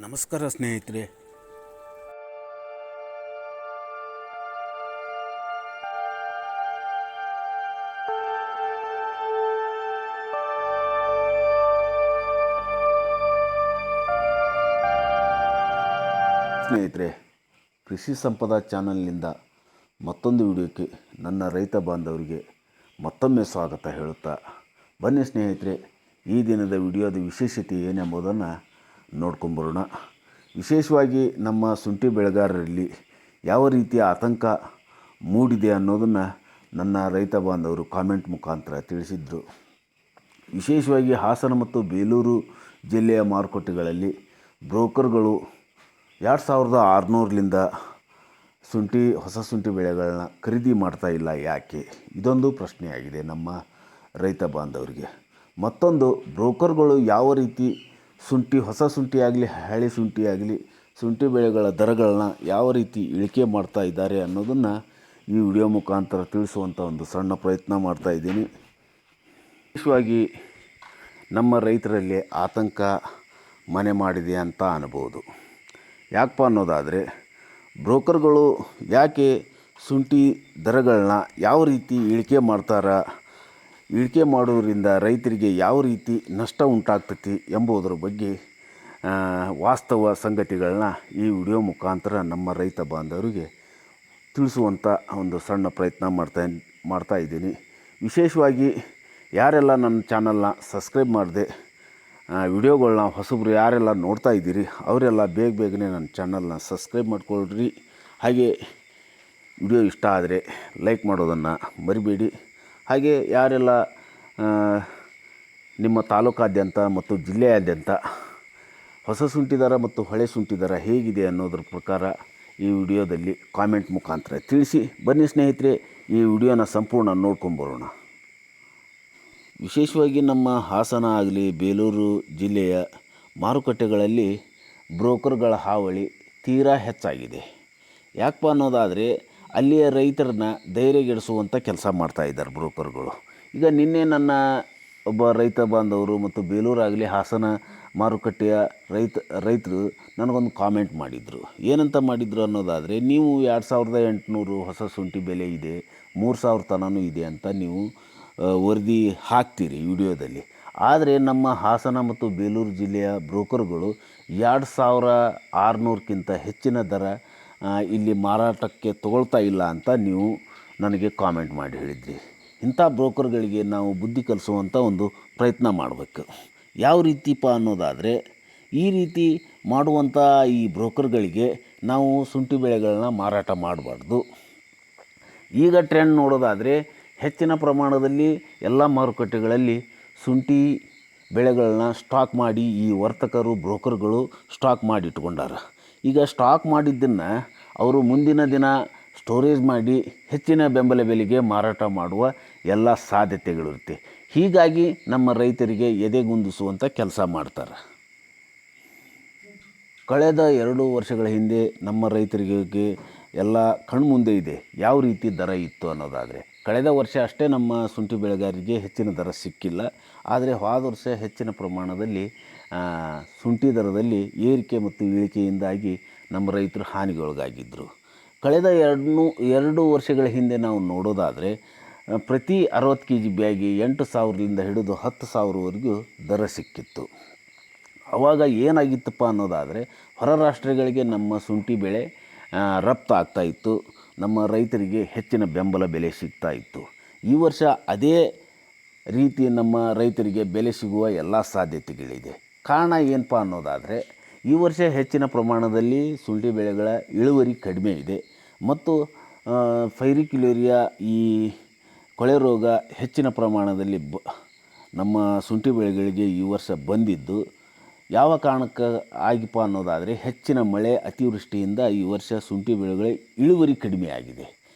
ನಮಸ್ಕಾರ ಸ್ನೇಹಿತರೆ. ಕೃಷಿ ಸಂಪದ ಚಾನಲ್ನಿಂದ ಮತ್ತೊಂದು ವಿಡಿಯೋಕ್ಕೆ ನನ್ನ ರೈತ ಬಾಂಧವರಿಗೆ ಮತ್ತೊಮ್ಮೆ ಸ್ವಾಗತ ಹೇಳುತ್ತಾ, ಬನ್ನಿ ಸ್ನೇಹಿತರೆ, ಈ ದಿನದ ವಿಡಿಯೋದ ವಿಶೇಷತೆ ಏನೆಂಬುದನ್ನು ನೋಡ್ಕೊಂಬರೋಣ. ವಿಶೇಷವಾಗಿ ನಮ್ಮ ಶುಂಠಿ ಬೆಳೆಗಾರರಲ್ಲಿ ಯಾವ ರೀತಿಯ ಆತಂಕ ಮೂಡಿದೆ ಅನ್ನೋದನ್ನು ನನ್ನ ರೈತ ಬಾಂಧವರು ಕಾಮೆಂಟ್ ಮುಖಾಂತರ ತಿಳಿಸಿದರು. ವಿಶೇಷವಾಗಿ ಹಾಸನ ಮತ್ತು ಬೇಲೂರು ಜಿಲ್ಲೆಯ ಮಾರುಕಟ್ಟೆಗಳಲ್ಲಿ ಬ್ರೋಕರ್ಗಳು 2600ರಿಂದ ಹೊಸ ಶುಂಠಿ ಬೆಳೆಗಳನ್ನ ಖರೀದಿ ಮಾಡ್ತಾ ಇಲ್ಲ. ಯಾಕೆ? ಇದೊಂದು ಪ್ರಶ್ನೆಯಾಗಿದೆ ನಮ್ಮ ರೈತ ಬಾಂಧವರಿಗೆ. ಮತ್ತೊಂದು, ಬ್ರೋಕರ್ಗಳು ಯಾವ ರೀತಿ ಹೊಸ ಶುಂಠಿ ಆಗಲಿ ಹಳೆ ಶುಂಠಿ ಆಗಲಿ ಶುಂಠಿ ಬೆಳೆಗಳ ದರಗಳನ್ನ ಯಾವ ರೀತಿ ಇಳಿಕೆ ಮಾಡ್ತಾ ಇದ್ದಾರೆ ಅನ್ನೋದನ್ನು ಈ ವಿಡಿಯೋ ಮುಖಾಂತರ ತಿಳಿಸುವಂಥ ಒಂದು ಸಣ್ಣ ಪ್ರಯತ್ನ ಮಾಡ್ತಾಯಿದ್ದೀನಿ. ವಿಶೇಷವಾಗಿ ನಮ್ಮ ರೈತರಲ್ಲಿ ಆತಂಕ ಮನೆ ಮಾಡಿದೆ ಅಂತ ಅನ್ಬೋದು. ಯಾಕಪ್ಪ ಅನ್ನೋದಾದರೆ, ಬ್ರೋಕರ್ಗಳು ಯಾಕೆ ಶುಂಠಿ ದರಗಳನ್ನ ಯಾವ ರೀತಿ ಇಳಿಕೆ ಮಾಡೋದ್ರಿಂದ ರೈತರಿಗೆ ಯಾವ ರೀತಿ ನಷ್ಟ ಉಂಟಾಗ್ತೈತಿ ಎಂಬುದರ ಬಗ್ಗೆ ವಾಸ್ತವ ಸಂಗತಿಗಳನ್ನ ಈ ವಿಡಿಯೋ ಮುಖಾಂತರ ನಮ್ಮ ರೈತ ಬಾಂಧವರಿಗೆ ತಿಳಿಸುವಂಥ ಒಂದು ಸಣ್ಣ ಪ್ರಯತ್ನ ಮಾಡ್ತಾ ಇದ್ದೀನಿ. ವಿಶೇಷವಾಗಿ ಯಾರೆಲ್ಲ ನನ್ನ ಚಾನಲ್ನ ಸಬ್ಸ್ಕ್ರೈಬ್ ಮಾಡದೆ ವಿಡಿಯೋಗಳನ್ನ ಹೊಸಬ್ರು ಯಾರೆಲ್ಲ ನೋಡ್ತಾ ಇದ್ದೀರಿ ಅವರೆಲ್ಲ ಬೇಗನೆ ನನ್ನ ಚಾನಲ್ನ ಸಬ್ಸ್ಕ್ರೈಬ್ ಮಾಡ್ಕೊಳ್ರಿ. ಹಾಗೆ ವಿಡಿಯೋ ಇಷ್ಟ ಆದರೆ ಲೈಕ್ ಮಾಡೋದನ್ನು ಮರಿಬೇಡಿ. ಹಾಗೆ ಯಾರೆಲ್ಲ ನಿಮ್ಮ ತಾಲೂಕಾದ್ಯಂತ ಮತ್ತು ಜಿಲ್ಲೆಯಾದ್ಯಂತ ಹೊಸ ಶುಂಠಿ ದರ ಮತ್ತು ಹಳೆ ಶುಂಠಿ ದರ ಹೇಗಿದೆ ಅನ್ನೋದ್ರ ಪ್ರಕಾರ ಈ ವಿಡಿಯೋದಲ್ಲಿ ಕಾಮೆಂಟ್ ಮುಖಾಂತರ ತಿಳಿಸಿ. ಬನ್ನಿ ಸ್ನೇಹಿತರೆ, ಈ ವಿಡಿಯೋನ ಸಂಪೂರ್ಣ ನೋಡ್ಕೊಂಬರೋಣ. ವಿಶೇಷವಾಗಿ ನಮ್ಮ ಹಾಸನ ಆಗಲಿ ಬೇಲೂರು ಜಿಲ್ಲೆಯ ಮಾರುಕಟ್ಟೆಗಳಲ್ಲಿ ಬ್ರೋಕರ್ಗಳ ಹಾವಳಿ ತೀರಾ ಹೆಚ್ಚಾಗಿದೆ. ಯಾಕಪ್ಪ ಅನ್ನೋದಾದರೆ, ಅಲ್ಲಿಯ ರೈತರನ್ನ ಧೈರ್ಯಗೆಡಿಸುವಂಥ ಕೆಲಸ ಮಾಡ್ತಾಯಿದ್ದಾರೆ ಬ್ರೋಕರ್ಗಳು. ಈಗ ನಿನ್ನೆ ನನ್ನ ಒಬ್ಬ ರೈತ ಬಾಂಧವರು ಮತ್ತು ಬೇಲೂರಾಗಲಿ ಹಾಸನ ಮಾರುಕಟ್ಟೆಯ ರೈತರು ನನಗೊಂದು ಕಾಮೆಂಟ್ ಮಾಡಿದರು. ಏನಂತ ಮಾಡಿದರು ಅನ್ನೋದಾದರೆ, ನೀವು 2800 ಹೊಸ ಶುಂಠಿ ಬೆಲೆ ಇದೆ, 3000 ತನೂ ಇದೆ ಅಂತ ನೀವು ವರದಿ ಹಾಕ್ತೀರಿ ವಿಡಿಯೋದಲ್ಲಿ. ಆದರೆ ನಮ್ಮ ಹಾಸನ ಮತ್ತು ಬೇಲೂರು ಜಿಲ್ಲೆಯ ಬ್ರೋಕರ್ಗಳು 2600ಕ್ಕಿಂತ ಹೆಚ್ಚಿನ ದರ ಇಲ್ಲಿ ಮಾರಾಟಕ್ಕೆ ತಗೊಳ್ತಾ ಇಲ್ಲ ಅಂತ ನೀವು ನನಗೆ ಕಾಮೆಂಟ್ ಮಾಡಿ ಹೇಳಿದ್ರಿ. ಇಂಥ ಬ್ರೋಕರ್ಗಳಿಗೆ ನಾವು ಬುದ್ಧಿ ಕಲಿಸುವಂಥ ಒಂದು ಪ್ರಯತ್ನ ಮಾಡಬೇಕು. ಯಾವ ರೀತಿಪ್ಪ ಅನ್ನೋದಾದರೆ, ಈ ರೀತಿ ಮಾಡುವಂಥ ಈ ಬ್ರೋಕರ್ಗಳಿಗೆ ನಾವು ಶುಂಠಿ ಬೆಳೆಗಳನ್ನ ಮಾರಾಟ ಮಾಡಬಾರ್ದು. ಈಗ ಟ್ರೆಂಡ್ ನೋಡೋದಾದರೆ, ಹೆಚ್ಚಿನ ಪ್ರಮಾಣದಲ್ಲಿ ಎಲ್ಲ ಮಾರುಕಟ್ಟೆಗಳಲ್ಲಿ ಶುಂಠಿ ಬೆಳೆಗಳನ್ನ ಸ್ಟಾಕ್ ಮಾಡಿ ಈ ವರ್ತಕರು ಬ್ರೋಕರ್ಗಳು ಸ್ಟಾಕ್ ಮಾಡಿ ಇಟ್ಕೊಂಡಾರ. ಈಗ ಸ್ಟಾಕ್ ಮಾಡಿದ್ದನ್ನು ಅವರು ಮುಂದಿನ ದಿನ ಸ್ಟೋರೇಜ್ ಮಾಡಿ ಹೆಚ್ಚಿನ ಬೆಂಬಲ ಬೆಲೆಗೆ ಮಾರಾಟ ಮಾಡುವ ಎಲ್ಲ ಸಾಧ್ಯತೆಗಳಿರುತ್ತೆ. ಹೀಗಾಗಿ ನಮ್ಮ ರೈತರಿಗೆ ಎದೆಗುಂದಿಸುವಂಥ ಕೆಲಸ ಮಾಡ್ತಾರೆ. ಕಳೆದ 2 ವರ್ಷಗಳ ಹಿಂದೆ ನಮ್ಮ ರೈತರಿಗೆ ಎಲ್ಲ ಕಣ್ಮುಂದೆ ಇದೆ ಯಾವ ರೀತಿ ದರ ಇತ್ತು ಅನ್ನೋದಾದರೆ. ಕಳೆದ ವರ್ಷ ಅಷ್ಟೇ ನಮ್ಮ ಶುಂಠಿ ಬೆಳೆಗಾರರಿಗೆ ಹೆಚ್ಚಿನ ದರ ಸಿಕ್ಕಿಲ್ಲ. ಆದರೆ ಹೋದ ವರ್ಷ ಹೆಚ್ಚಿನ ಪ್ರಮಾಣದಲ್ಲಿ ಶುಂಠಿ ದರದಲ್ಲಿ ಏರಿಕೆ ಮತ್ತು ಇಳಿಕೆಯಿಂದಾಗಿ ನಮ್ಮ ರೈತರು ಹಾನಿಗೊಳಗಾಗಿದ್ದರು. ಕಳೆದ 2 ವರ್ಷಗಳ ಹಿಂದೆ ನಾವು ನೋಡೋದಾದರೆ, ಪ್ರತಿ 60 kg ಬ್ಯಾಗಿ 8000ರಿಂದ ಹಿಡಿದು 10,000ವರೆಗೂ ದರ ಸಿಕ್ಕಿತ್ತು. ಆವಾಗ ಏನಾಗಿತ್ತಪ್ಪ ಅನ್ನೋದಾದರೆ, ಹೊರ ರಾಷ್ಟ್ರಗಳಿಗೆ ನಮ್ಮ ಶುಂಠಿ ಬೆಳೆ ರಫ್ತು ಆಗ್ತಾಯಿತ್ತು. ನಮ್ಮ ರೈತರಿಗೆ ಹೆಚ್ಚಿನ ಬೆಂಬಲ ಬೆಲೆ ಸಿಗ್ತಾಯಿತ್ತು. ಈ ವರ್ಷ ಅದೇ ರೀತಿ ನಮ್ಮ ರೈತರಿಗೆ ಬೆಲೆ ಸಿಗುವ ಎಲ್ಲ ಸಾಧ್ಯತೆಗಳಿದೆ. ಕಾರಣ ಏನಪ್ಪ ಅನ್ನೋದಾದರೆ, ಈ ವರ್ಷ ಹೆಚ್ಚಿನ ಪ್ರಮಾಣದಲ್ಲಿ ಶುಂಠಿ ಬೆಳೆಗಳ ಇಳುವರಿ ಕಡಿಮೆ ಇದೆ ಮತ್ತು ಫೈರಿಕ್ಯುಲೇರಿಯಾ ಈ ಕೊಳೆ ರೋಗ ಹೆಚ್ಚಿನ ಪ್ರಮಾಣದಲ್ಲಿ ನಮ್ಮ ಶುಂಠಿ ಬೆಳೆಗಳಿಗೆ ಈ ವರ್ಷ ಬಂದಿದ್ದು ಯಾವ ಕಾರಣಕ್ಕೆ ಆಗಿಪ್ಪ ಅನ್ನೋದಾದರೆ, ಹೆಚ್ಚಿನ ಮಳೆ ಅತಿವೃಷ್ಟಿಯಿಂದ ಈ ವರ್ಷ ಶುಂಠಿ ಬೆಳೆಗಳ ಇಳುವರಿ ಕಡಿಮೆ ಆಗಿದೆ.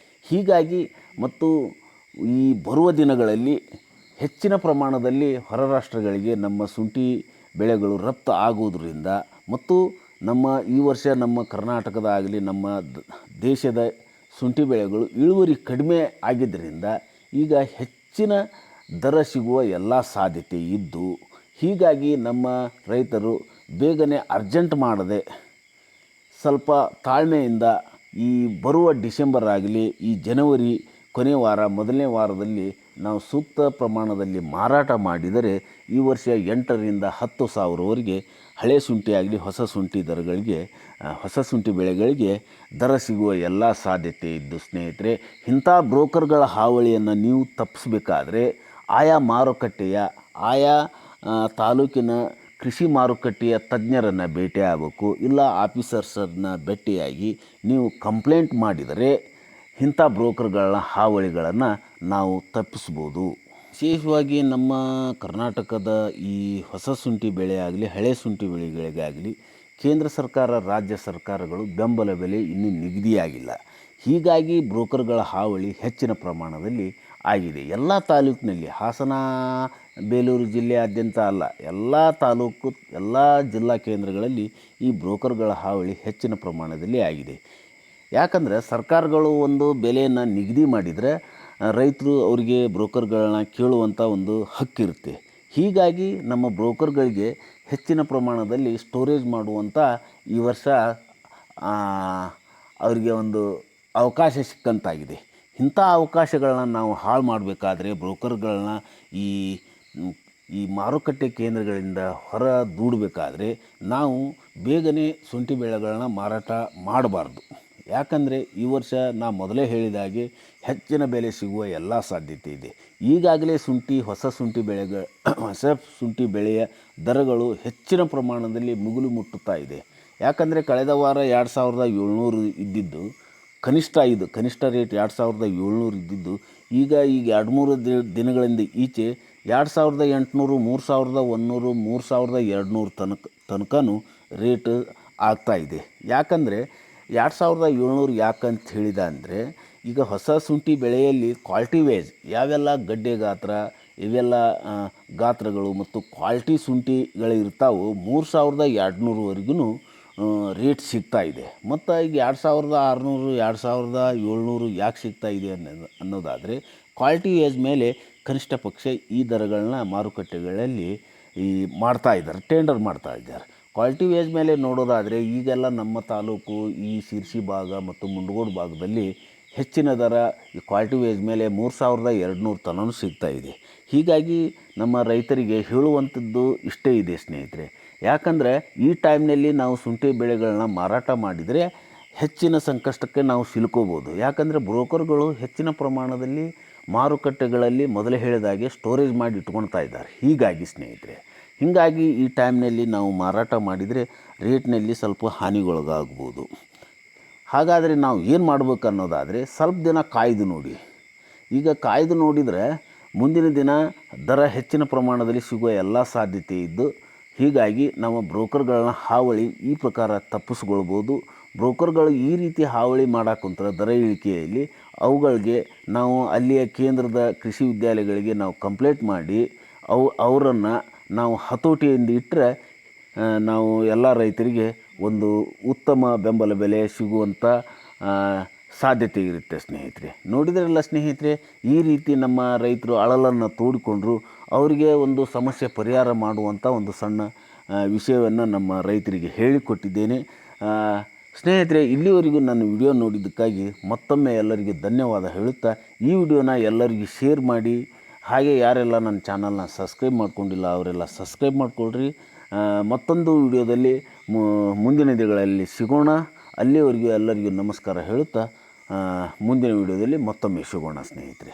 ಹೀಗಾಗಿ ಮತ್ತು ಈ ಬರುವ ದಿನಗಳಲ್ಲಿ ಹೆಚ್ಚಿನ ಪ್ರಮಾಣದಲ್ಲಿ ಹೊರ ರಾಷ್ಟ್ರಗಳಿಗೆ ನಮ್ಮ ಶುಂಠಿ ಬೆಳೆಗಳು ರಫ್ತು ಆಗುವುದರಿಂದ ಮತ್ತು ಈ ವರ್ಷ ನಮ್ಮ ಕರ್ನಾಟಕದ ಆಗಲಿ ನಮ್ಮ ದೇಶದ ಶುಂಠಿ ಬೆಳೆಗಳು ಇಳುವರಿ ಕಡಿಮೆ ಆಗಿದ್ದರಿಂದ ಈಗ ಹೆಚ್ಚಿನ ದರ ಸಿಗುವ ಎಲ್ಲ ಸಾಧ್ಯತೆ ಇದ್ದು, ಹೀಗಾಗಿ ನಮ್ಮ ರೈತರು ಬೇಗನೆ ಅರ್ಜೆಂಟ್ ಮಾಡದೆ ಸ್ವಲ್ಪ ತಾಳ್ಮೆಯಿಂದ ಈ ಬರುವ ಡಿಸೆಂಬರ್ ಆಗಲಿ ಈ ಜನವರಿ ಕೊನೆಯ ವಾರ ಮೊದಲನೇ ವಾರದಲ್ಲಿ ನಾವು ಸೂಕ್ತ ಪ್ರಮಾಣದಲ್ಲಿ ಮಾರಾಟ ಮಾಡಿದರೆ ಈ ವರ್ಷ 8ರಿಂದ 10,000ವರೆಗೆ ಹಳೆ ಶುಂಠಿ ಆಗಲಿ ಹೊಸ ಶುಂಠಿ ದರಗಳಿಗೆ ಹೊಸ ಶುಂಠಿ ಬೆಳೆಗಳಿಗೆ ದರ ಸಿಗುವ ಎಲ್ಲ ಸಾಧ್ಯತೆ ಇದ್ದು ಸ್ನೇಹಿತರೆ, ಇಂಥ ಬ್ರೋಕರ್ಗಳ ಹಾವಳಿಯನ್ನು ನೀವು ತಪ್ಪಿಸಬೇಕಾದ್ರೆ ಆಯಾ ಮಾರುಕಟ್ಟೆಯ ಆಯಾ ತಾಲೂಕಿನ ಕೃಷಿ ಮಾರುಕಟ್ಟೆಯ ತಜ್ಞರನ್ನು ಭೇಟಿಯಾಗಬೇಕು. ಇಲ್ಲ ಆಫೀಸರ್ಸನ್ನು ಭೇಟಿಯಾಗಿ ನೀವು ಕಂಪ್ಲೇಂಟ್ ಮಾಡಿದರೆ ಇಂಥ ಬ್ರೋಕರ್ಗಳ ಹಾವಳಿಗಳನ್ನು ನಾವು ತಪ್ಪಿಸ್ಬೋದು. ವಿಶೇಷವಾಗಿ ನಮ್ಮ ಕರ್ನಾಟಕದ ಈ ಹೊಸ ಶುಂಠಿ ಬೆಳೆ ಆಗಲಿ ಹಳೆ ಶುಂಠಿ ಬೆಳೆಗಳಿಗಾಗಲಿ ಕೇಂದ್ರ ಸರ್ಕಾರ ರಾಜ್ಯ ಸರ್ಕಾರಗಳು ಬೆಂಬಲ ಬೆಲೆ ಇನ್ನೂ ನಿಗದಿಯಾಗಿಲ್ಲ. ಹೀಗಾಗಿ ಬ್ರೋಕರ್ಗಳ ಹಾವಳಿ ಹೆಚ್ಚಿನ ಪ್ರಮಾಣದಲ್ಲಿ ಆಗಿದೆ. ಎಲ್ಲ ತಾಲೂಕಿನಲ್ಲಿ ಹಾಸನ ಬೇಲೂರು ಜಿಲ್ಲೆಯಾದ್ಯಂತ ಅಲ್ಲ, ಎಲ್ಲ ತಾಲೂಕು ಎಲ್ಲ ಜಿಲ್ಲಾ ಕೇಂದ್ರಗಳಲ್ಲಿ ಈ ಬ್ರೋಕರ್ಗಳ ಹಾವಳಿ ಹೆಚ್ಚಿನ ಪ್ರಮಾಣದಲ್ಲಿ ಆಗಿದೆ. ಯಾಕಂದರೆ ಸರ್ಕಾರಗಳು ಒಂದು ಬೆಲೆಯನ್ನು ನಿಗದಿ ಮಾಡಿದರೆ ರೈತರು ಅವರಿಗೆ ಬ್ರೋಕರ್ಗಳನ್ನ ಕೇಳುವಂಥ ಒಂದು ಹಕ್ಕಿರುತ್ತೆ. ಹೀಗಾಗಿ ನಮ್ಮ ಬ್ರೋಕರ್ಗಳಿಗೆ ಹೆಚ್ಚಿನ ಪ್ರಮಾಣದಲ್ಲಿ ಸ್ಟೋರೇಜ್ ಮಾಡುವಂಥ ಈ ವರ್ಷ ಅವರಿಗೆ ಒಂದು ಅವಕಾಶ ಸಿಕ್ಕಂತಾಗಿದೆ. ಇಂಥ ಅವಕಾಶಗಳನ್ನ ನಾವು ಹಾಳು ಮಾಡಬೇಕಾದ್ರೆ ಬ್ರೋಕರ್ಗಳನ್ನ ಈ ಈ ಮಾರುಕಟ್ಟೆ ಕೇಂದ್ರಗಳಿಂದ ಹೊರ ದೂಡಬೇಕಾದ್ರೆ ನಾವು ಬೇಗನೆ ಶುಂಠಿ ಬೆಳೆಗಳನ್ನ ಮಾರಾಟ ಮಾಡಬಾರ್ದು. ಯಾಕಂದರೆ ಈ ವರ್ಷ ನಾನು ಮೊದಲೇ ಹೇಳಿದಾಗೆ ಹೆಚ್ಚಿನ ಬೆಲೆ ಸಿಗುವ ಎಲ್ಲ ಸಾಧ್ಯತೆ ಇದೆ. ಈಗಾಗಲೇ ಹೊಸ ಶುಂಠಿ ಬೆಳೆಯ ದರಗಳು ಹೆಚ್ಚಿನ ಪ್ರಮಾಣದಲ್ಲಿ ಮುಗಿಲು ಮುಟ್ಟುತ್ತಾ ಇದೆ. ಯಾಕಂದರೆ ಕಳೆದ ವಾರ 2,700 ಇದ್ದಿದ್ದು ಕನಿಷ್ಠ ರೇಟ್ 2,700 ಇದ್ದಿದ್ದು ಈಗ 2-3 ದಿನಗಳಿಂದ ಈಚೆ 2,800, 3,100, 3,200 ತನಕನೂ ರೇಟ್ ಆಗ್ತಾಯಿದೆ. ಯಾಕಂದರೆ 2,700 ಯಾಕಂತ ಹೇಳಿದ ಅಂದರೆ ಈಗ ಹೊಸ ಶುಂಠಿ ಬೆಳೆಯಲ್ಲಿ ಕ್ವಾಲಿಟಿ ವೈಸ್ ಯಾವೆಲ್ಲ ಗಡ್ಡೆ ಗಾತ್ರ ಇವೆಲ್ಲ ಗಾತ್ರಗಳು ಮತ್ತು ಕ್ವಾಲಿಟಿ ಶುಂಠಿಗಳು ಇರ್ತಾವೆ 3,200ವರೆಗೂ ರೇಟ್ ಸಿಗ್ತಾಯಿದೆ. ಮತ್ತು ಈಗ 2,600, 2,700 ಯಾಕೆ ಸಿಗ್ತಾಯಿದೆ ಅನ್ನೋದಾದರೆ ಕ್ವಾಲಿಟಿ ವೈಸ್ ಮೇಲೆ ಕನಿಷ್ಠ ಪಕ್ಷ ಈ ದರಗಳನ್ನ ಮಾರುಕಟ್ಟೆಗಳಲ್ಲಿ ಟೆಂಡರ್ ಮಾಡ್ತಾಯಿದ್ದಾರೆ. ಕ್ವಾಲಿಟಿ ವೈಸ್ ಮೇಲೆ ನೋಡೋದಾದರೆ ಈಗೆಲ್ಲ ನಮ್ಮ ತಾಲೂಕು ಈ ಶಿರ್ಸಿ ಭಾಗ ಮತ್ತು ಮುಂಡಗೋಡು ಭಾಗದಲ್ಲಿ ಹೆಚ್ಚಿನ ದರ ಈ ಕ್ವಾಲಿಟಿ ವೈಸ್ ಮೇಲೆ 3,200 ತನಕ ಸಿಗ್ತಾಯಿದೆ. ಹೀಗಾಗಿ ನಮ್ಮ ರೈತರಿಗೆ ಹೇಳುವಂಥದ್ದು ಇಷ್ಟೇ ಇದೆ ಸ್ನೇಹಿತರೆ. ಯಾಕಂದರೆ ಈ ಟೈಮ್ನಲ್ಲಿ ನಾವು ಶುಂಠಿ ಬೆಳೆಗಳನ್ನ ಮಾರಾಟ ಮಾಡಿದರೆ ಹೆಚ್ಚಿನ ಸಂಕಷ್ಟಕ್ಕೆ ನಾವು ಸಿಲುಕೋಬೋದು. ಯಾಕಂದರೆ ಬ್ರೋಕರ್ಗಳು ಹೆಚ್ಚಿನ ಪ್ರಮಾಣದಲ್ಲಿ ಮಾರುಕಟ್ಟೆಗಳಲ್ಲಿ ಮೊದಲೇ ಹೇಳಿದಾಗೆ ಸ್ಟೋರೇಜ್ ಮಾಡಿ ಇಟ್ಕೊಳ್ತಾ ಇದ್ದಾರೆ. ಹೀಗಾಗಿ ಈ ಟೈಮ್ನಲ್ಲಿ ನಾವು ಮಾರಾಟ ಮಾಡಿದರೆ ರೇಟ್ನಲ್ಲಿ ಸ್ವಲ್ಪ ಹಾನಿಗೊಳಗಾಗ್ಬೋದು. ಹಾಗಾದರೆ ನಾವು ಏನು ಮಾಡಬೇಕು ಅನ್ನೋದಾದರೆ ಸ್ವಲ್ಪ ದಿನ ಕಾಯ್ದು ನೋಡಿ. ಈಗ ಕಾಯ್ದು ನೋಡಿದರೆ ಮುಂದಿನ ದಿನ ದರ ಹೆಚ್ಚಿನ ಪ್ರಮಾಣದಲ್ಲಿ ಸಿಗುವ ಎಲ್ಲ ಸಾಧ್ಯತೆ ಇದ್ದು ಹೀಗಾಗಿ ನಮ್ಮ ಬ್ರೋಕರ್ಗಳನ್ನ ಹಾವಳಿ ಈ ಪ್ರಕಾರ ತಪ್ಪಿಸ್ಕೊಳ್ಬೋದು. ಬ್ರೋಕರ್ಗಳು ಈ ರೀತಿ ಹಾವಳಿ ಮಾಡಾಕುಂತಾರೆ ದರ ಇಳಿಕೆಯಲ್ಲಿ ಅವುಗಳಿಗೆ ನಾವು ಅಲ್ಲಿಯ ಕೇಂದ್ರದ ಕೃಷಿ ವಿದ್ಯಾಲಯಗಳಿಗೆ ನಾವು ಕಂಪ್ಲೇಂಟ್ ಮಾಡಿ ಅವರನ್ನು ನಾವು ಹತೋಟಿಯಿಂದ ಇಟ್ಟರೆ ನಾವು ಎಲ್ಲ ರೈತರಿಗೆ ಒಂದು ಉತ್ತಮ ಬೆಂಬಲ ಬೆಲೆ ಸಿಗುವಂಥ ಸಾಧ್ಯತೆ ಇರುತ್ತೆ ಸ್ನೇಹಿತರೆ. ನೋಡಿದ್ರಲ್ಲ ಸ್ನೇಹಿತರೆ, ಈ ರೀತಿ ನಮ್ಮ ರೈತರು ಅಳಲನ್ನು ತೋಡಿಕೊಂಡ್ರು ಅವರಿಗೆ ಒಂದು ಸಮಸ್ಯೆ ಪರಿಹಾರ ಮಾಡುವಂಥ ಒಂದು ಸಣ್ಣ ವಿಷಯವನ್ನು ನಮ್ಮ ರೈತರಿಗೆ ಹೇಳಿಕೊಟ್ಟಿದ್ದೇನೆ. ಸ್ನೇಹಿತರೆ, ಇಲ್ಲಿವರೆಗೂ ನನ್ನ ವಿಡಿಯೋ ನೋಡಿದ್ದಕ್ಕಾಗಿ ಮತ್ತೊಮ್ಮೆ ಎಲ್ಲರಿಗೂ ಧನ್ಯವಾದ ಹೇಳುತ್ತಾ ಈ ವಿಡಿಯೋನ ಎಲ್ಲರಿಗೂ ಶೇರ್ ಮಾಡಿ. ಹಾಗೆ ಯಾರೆಲ್ಲ ನನ್ನ ಚಾನಲ್ನ ಸಬ್ಸ್ಕ್ರೈಬ್ ಮಾಡ್ಕೊಂಡಿಲ್ಲ ಅವರೆಲ್ಲ ಸಬ್ಸ್ಕ್ರೈಬ್ ಮಾಡಿಕೊಳ್ರಿ. ಮತ್ತೊಂದು ವಿಡಿಯೋದಲ್ಲಿ ಮುಂದಿನ ದಿನಗಳಲ್ಲಿ ಸಿಗೋಣ. ಅಲ್ಲಿವರೆಗೂ ಎಲ್ಲರಿಗೂ ನಮಸ್ಕಾರ ಹೇಳುತ್ತಾ ಮುಂದಿನ ವಿಡಿಯೋದಲ್ಲಿ ಮತ್ತೊಮ್ಮೆ ಸಿಗೋಣ ಸ್ನೇಹಿತರೆ.